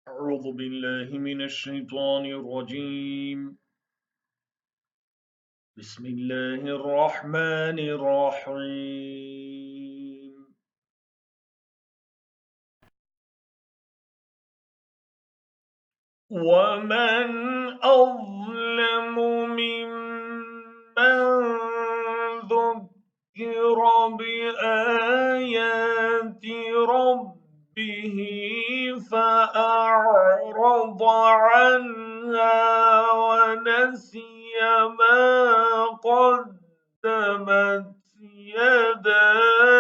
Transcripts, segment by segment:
أعوذ بالله من الشيطان الرجيم. بسم الله الرحمن الرحيم. ومن أظلم ممن ذكر بآيات ربه فأعرض عنها ونسي ما قدمت يداه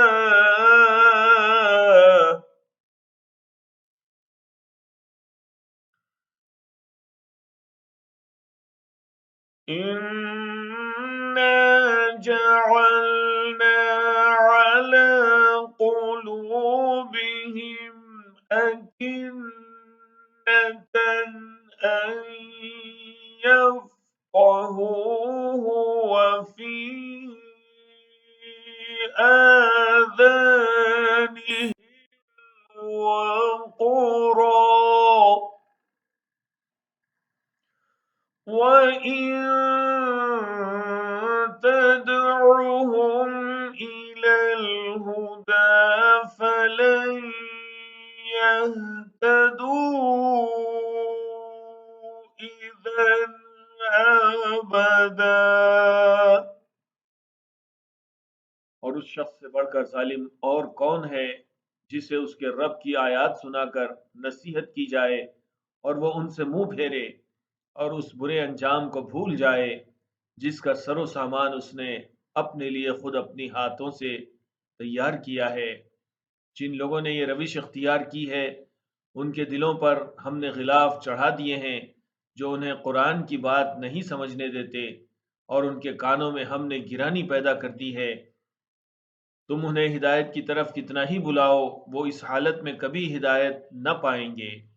إنا جعلنا على قلوبهم أكنة أن يفقهوه وفي آذانهم وقرا وإن تدعهم إلى الهدى فلن يهتدوا إذا أبدا। और उस शख्स से बढ़कर जालिम और कौन है जिसे उसके रब की आयत सुनाकर नसीहत की जाए और वह उनसे मुंह फेरे और उस बुरे अंजाम को भूल जाए जिसका सरो सामान उसने अपने लिए खुद अपनी हाथों से तैयार किया है। जिन लोगों ने ये रविश इख्तियार की है उनके दिलों पर हमने गिलाफ चढ़ा दिए हैं जो उन्हें कुरान की बात नहीं समझने देते और उनके कानों में हमने गिरानी पैदा कर दी है। तुम उन्हें हिदायत की तरफ कितना ही बुलाओ वो इस हालत में कभी हिदायत न पाएंगे।